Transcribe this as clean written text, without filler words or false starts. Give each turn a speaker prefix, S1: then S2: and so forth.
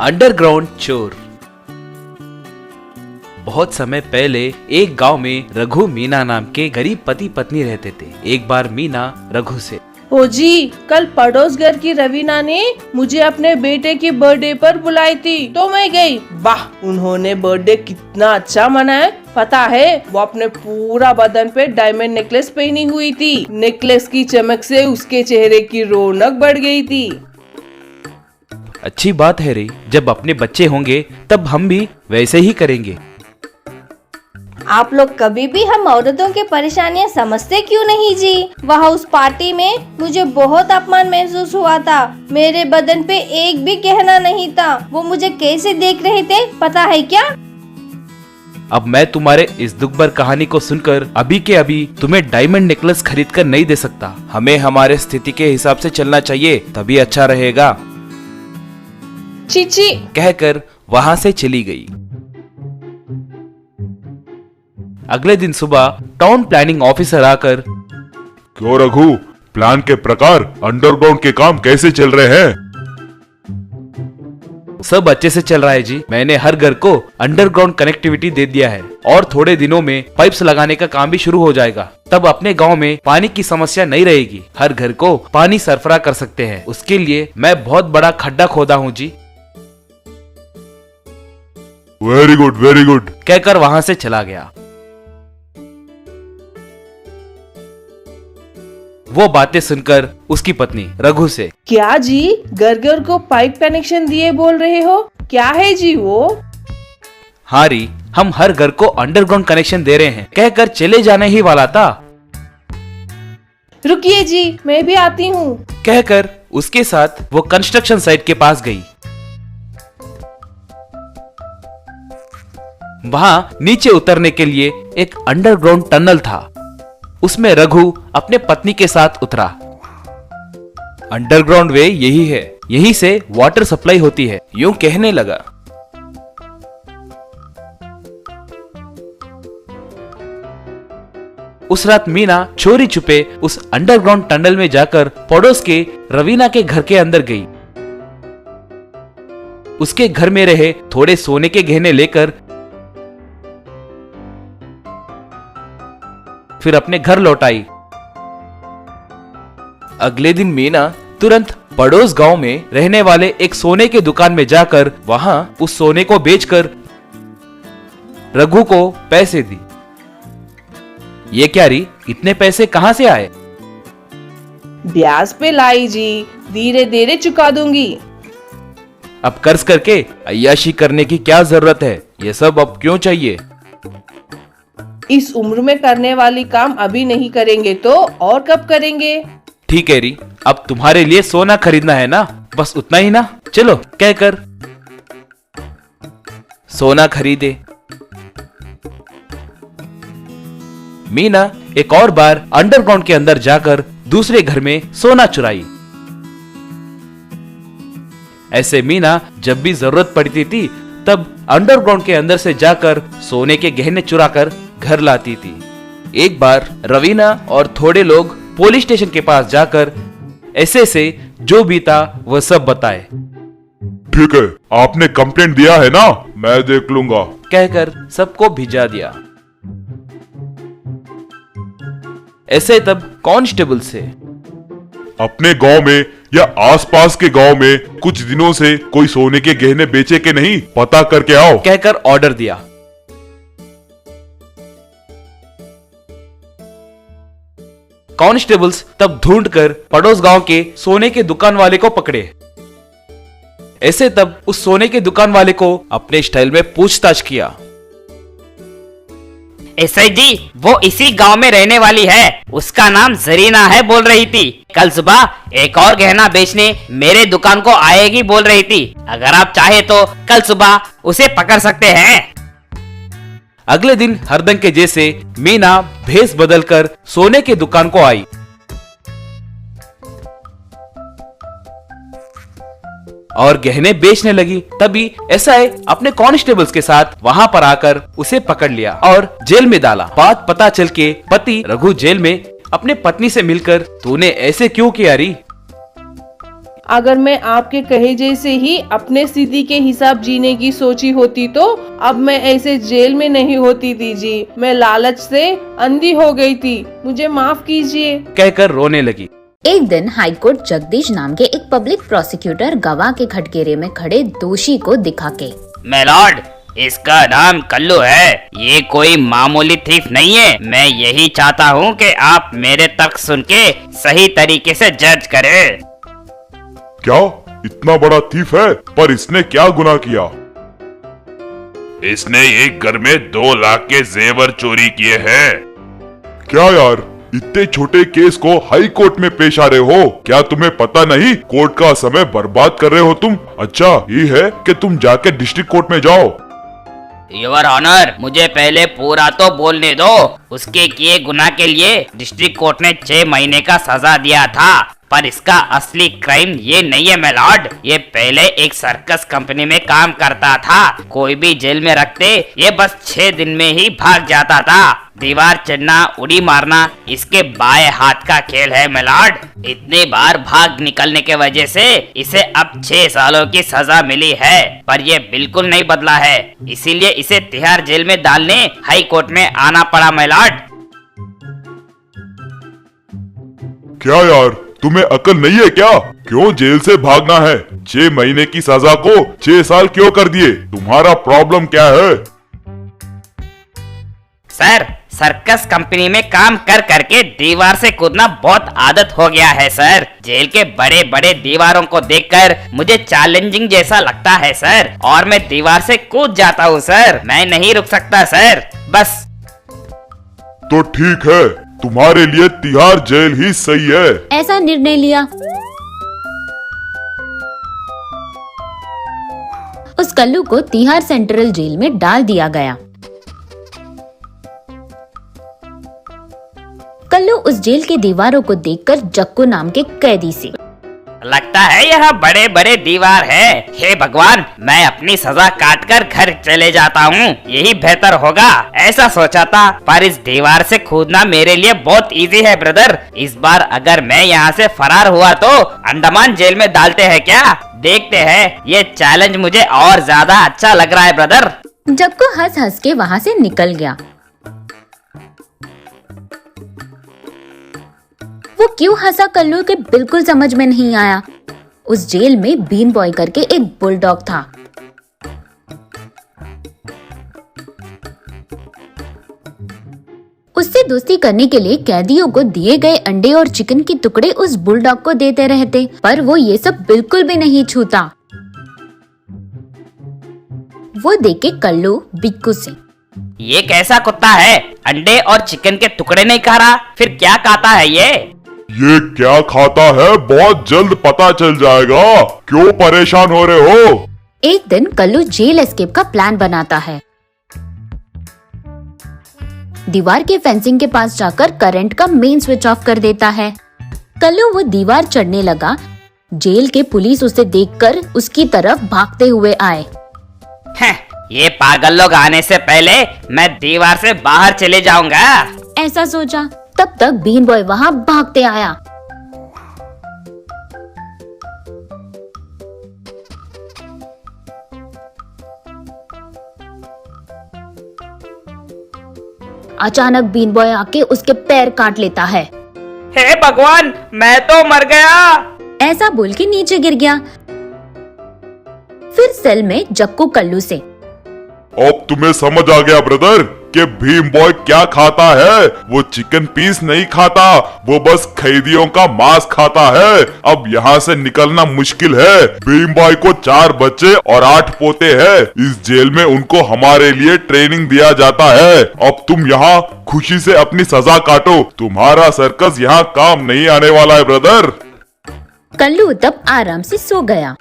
S1: Underground चोर। बहुत समय पहले एक गांव में रघु मीना नाम के गरीब पति पत्नी रहते थे। एक बार मीना रघु से,
S2: ओ जी, कल पड़ोस घर की रवीना ने मुझे अपने बेटे की बर्थडे पर बुलाई थी तो मैं गई। वाह, उन्होंने बर्थडे कितना अच्छा मनाया। पता है, वो अपने पूरा बदन पे डायमंड नेकलेस पहनी हुई थी। नेकलेस की चमक से उसके चेहरे की रौनक बढ़ गई थी।
S1: अच्छी बात है रे, जब अपने बच्चे होंगे तब हम भी वैसे ही करेंगे।
S3: आप लोग कभी भी हम औरतों की परेशानियां समझते क्यों नहीं जी? वहाँ उस पार्टी में मुझे बहुत अपमान महसूस हुआ था। मेरे बदन पे एक भी गहना नहीं था। वो मुझे कैसे देख रहे थे पता है क्या?
S1: अब मैं तुम्हारे इस दुख भर कहानी को सुनकर अभी के अभी तुम्हें डायमंड नेकलेस खरीद कर नहीं दे सकता। हमें हमारे स्थिति के हिसाब से चलना चाहिए, तभी अच्छा रहेगा।
S2: चीची
S1: कहकर वहाँ से चली गई। अगले दिन सुबह टाउन प्लानिंग ऑफिसर आकर,
S4: क्यों रघु, प्लान के प्रकार अंडरग्राउंड के काम कैसे चल रहे हैं?
S1: सब अच्छे से चल रहा है जी। मैंने हर घर को अंडरग्राउंड कनेक्टिविटी दे दिया है और थोड़े दिनों में पाइप्स लगाने का काम भी शुरू हो जाएगा। तब अपने गांव में पानी की समस्या नहीं रहेगी। हर घर को पानी सरफराह कर सकते हैं। उसके लिए मैं बहुत बड़ा खड्डा खोदा हूँ जी।
S4: वेरी गुड, वेरी गुड,
S1: कहकर वहाँ से चला गया। वो बातें सुनकर उसकी पत्नी रघु से,
S2: क्या जी, घर घर को पाइप कनेक्शन दिए बोल रहे हो? क्या है जी वो?
S1: हाँ री, हम हर घर को अंडरग्राउंड कनेक्शन दे रहे हैं, कहकर चले जाने ही वाला था।
S2: रुकिए जी, मैं भी आती हूँ,
S1: कहकर उसके साथ वो कंस्ट्रक्शन साइट के पास गई। वहां नीचे उतरने के लिए एक अंडरग्राउंड टनल था। उसमें रघु अपने पत्नी के साथ उतरा। अंडरग्राउंड वे यही है, यहीं से वाटर सप्लाई होती है, यूं कहने लगा। उस रात मीना चोरी छुपे उस अंडरग्राउंड टनल में जाकर पड़ोस के रवीना के घर के अंदर गई। उसके घर में रहे थोड़े सोने के गहने लेकर फिर अपने घर लौट आई। अगले दिन मीना तुरंत पड़ोस गांव में रहने वाले एक सोने के दुकान में जाकर वहां उस सोने को बेचकर रघु को पैसे दी। ये क्या री, इतने पैसे कहां से आए?
S2: ब्याज पे लाई जी, धीरे धीरे चुका दूंगी।
S1: अब कर्ज करके अय्याशी करने की क्या जरूरत है? ये सब अब क्यों चाहिए?
S2: इस उम्र में करने वाली काम अभी नहीं करेंगे तो और कब करेंगे?
S1: ठीक है री, अब तुम्हारे लिए सोना खरीदना है ना, बस उतना ही ना, चलो, कहकर सोना खरीदे। मीना एक और बार अंडरग्राउंड के अंदर जाकर दूसरे घर में सोना चुराई। ऐसे मीना जब भी जरूरत पड़ती थी तब अंडरग्राउंड के अंदर से जाकर सोने के गहने चुराकर घर लाती थी। एक बार रवीना और थोड़े लोग पुलिस स्टेशन के पास जाकर ऐसे से जो बीता वह सब बताए।
S4: ठीक है, आपने कंप्लेंट दिया है ना, मैं देख लूंगा,
S1: कहकर सबको भिजा दिया। ऐसे तब कांस्टेबल से,
S4: अपने गांव में या आसपास के गांव में कुछ दिनों से कोई सोने के गहने बेचे के नहीं, पता करके आओ,
S1: कहकर ऑर्डर दिया। कांस्टेबल्स तब ढूंढकर पड़ोस गांव के सोने के दुकान वाले को पकड़े। ऐसे तब उस सोने के दुकान वाले को अपने स्टाइल में पूछताछ किया।
S5: एसआई जी, वो इसी गांव में रहने वाली है, उसका नाम जरीना है बोल रही थी। कल सुबह एक और गहना बेचने मेरे दुकान को आएगी बोल रही थी। अगर आप चाहे तो कल सुबह उसे पकड़ सकते हैं।
S1: अगले दिन हरदम के जैसे मीना भेस बदलकर सोने के दुकान को आई। और गहने बेचने लगी। तभी एसआई अपने कांस्टेबल्स के साथ वहां पर आकर उसे पकड़ लिया और जेल में डाला। बात पता चल के पति रघु जेल में अपने पत्नी से मिलकर, तूने ऐसे क्यों किया री?
S2: अगर मैं आपके कहे जैसे ही अपने स्थिति के हिसाब जीने की सोची होती तो अब मैं ऐसे जेल में नहीं होती थी जी। मैं लालच से अंधी हो गई थी, मुझे माफ कीजिए,
S1: कहकर रोने लगी।
S6: एक दिन हाईकोर्ट जगदीश नाम के एक पब्लिक प्रोसिक्यूटर गवाह के खटकेरे में खड़े दोषी को दिखा के,
S5: मेलॉर्ड, इसका नाम कल्लू है, ये कोई मामूली थीफ नहीं है। मैं यही चाहता हूँ कि आप मेरे तर्क सुन के सही तरीके से जज करें।
S4: क्या इतना बड़ा थीफ है? पर इसने क्या गुनाह किया? इसने एक घर में 2 लाख के जेवर चोरी किए हैं। क्या यार, इतने छोटे केस को हाई कोर्ट में पेश आ रहे हो? क्या तुम्हें पता नहीं कोर्ट का समय बर्बाद कर रहे हो तुम? अच्छा ये है कि तुम जाके डिस्ट्रिक्ट कोर्ट में जाओ।
S5: योर ऑनर, मुझे पहले पूरा तो बोलने दो। उसके किए गुनाह के लिए डिस्ट्रिक्ट कोर्ट ने 6 महीने का सजा दिया था, पर इसका असली क्राइम ये नहीं है मेलॉर्ड। ये पहले एक सर्कस कंपनी में काम करता था। कोई भी जेल में रखते ये बस 6 दिन में ही भाग जाता था। दीवार चढ़ना, उड़ी मारना इसके बाएं हाथ का खेल है मेलॉर्ड। इतनी बार भाग निकलने के वजह से इसे अब 6 सालों की सजा मिली है, पर ये बिल्कुल नहीं बदला है। इसीलिए इसे तिहाड़ जेल में डालने हाई कोर्ट में आना पड़ा मेलॉर्ड।
S4: क्या यार, तुम्हें अकल नहीं है क्या? क्यों जेल से भागना है? 6 महीने की सजा को 6 साल क्यों कर दिए? तुम्हारा प्रॉब्लम क्या है?
S5: सर, सर्कस कंपनी में काम कर करके दीवार से कूदना बहुत आदत हो गया है सर। जेल के बड़े बड़े दीवारों को देखकर मुझे चैलेंजिंग जैसा लगता है सर, और मैं दीवार से कूद जाता हूँ सर। मैं नहीं रुक सकता सर, बस।
S4: तो ठीक है, तुम्हारे लिए तिहाड़ जेल ही सही है।
S6: ऐसा निर्णय लिया। उस कल्लू को तिहाड़ सेंट्रल जेल में डाल दिया गया। कल्लू उस जेल की दीवारों को देखकर जक्कू नाम के कैदी से,
S5: लगता है यहाँ बड़े बड़े दीवार है। हे भगवान, मैं अपनी सजा काट कर घर चले जाता हूँ, यही बेहतर होगा, ऐसा सोचा था। पर इस दीवार से कूदना मेरे लिए बहुत इजी है ब्रदर। इस बार अगर मैं यहाँ से फरार हुआ तो अंडमान जेल में डालते हैं क्या? देखते हैं। ये चैलेंज मुझे और ज्यादा अच्छा लग रहा है ब्रदर।
S6: जक्कू हंस हंस के वहाँ से निकल गया। वो क्यों हंसा कल्लू के बिल्कुल समझ में नहीं आया। उस जेल में बीन बॉय करके एक बुलडॉग था। उससे दोस्ती करने के लिए कैदियों को दिए गए अंडे और चिकन के टुकड़े उस बुलडॉग को देते रहते, पर वो ये सब बिल्कुल भी नहीं छूता। वो देखे कल्लू बिक्कू से,
S5: ये कैसा कुत्ता है? अंडे और चिकन के टुकड़े नहीं खा रहा, फिर क्या खाता है
S4: ये क्या खाता है? बहुत जल्द पता चल जाएगा। क्यों परेशान हो रहे हो?
S6: एक दिन कल्लू जेल एस्केप का प्लान बनाता है। दीवार के फेंसिंग के पास जाकर करंट का मेन स्विच ऑफ कर देता है। कल्लू वो दीवार चढ़ने लगा। जेल के पुलिस उसे देखकर उसकी तरफ भागते हुए आए।
S5: ये पागल लोग आने से पहले मैं दीवार से बाहर चले जाऊंगा,
S6: ऐसा सोचा। तब तक बीन बॉय वहाँ भागते आया। अचानक बीन बॉय आके उसके पैर काट लेता है।
S5: हे भगवान, मैं तो मर गया,
S6: ऐसा बोल के नीचे गिर गया। फिर सेल में जक्कू कल्लू से,
S4: अब तुम्हें समझ आ गया ब्रदर कि भीम बॉय क्या खाता है? वो चिकन पीस नहीं खाता, वो बस कैदियों का मांस खाता है। अब यहाँ से निकलना मुश्किल है। भीम बॉय को 4 बच्चे और 8 पोते हैं। इस जेल में उनको हमारे लिए ट्रेनिंग दिया जाता है। अब तुम यहाँ खुशी से अपनी सजा काटो। तुम्हारा सर्कस यहाँ काम नहीं आने वाला है ब्रदर।
S6: कल्लू तब आराम से सो गया।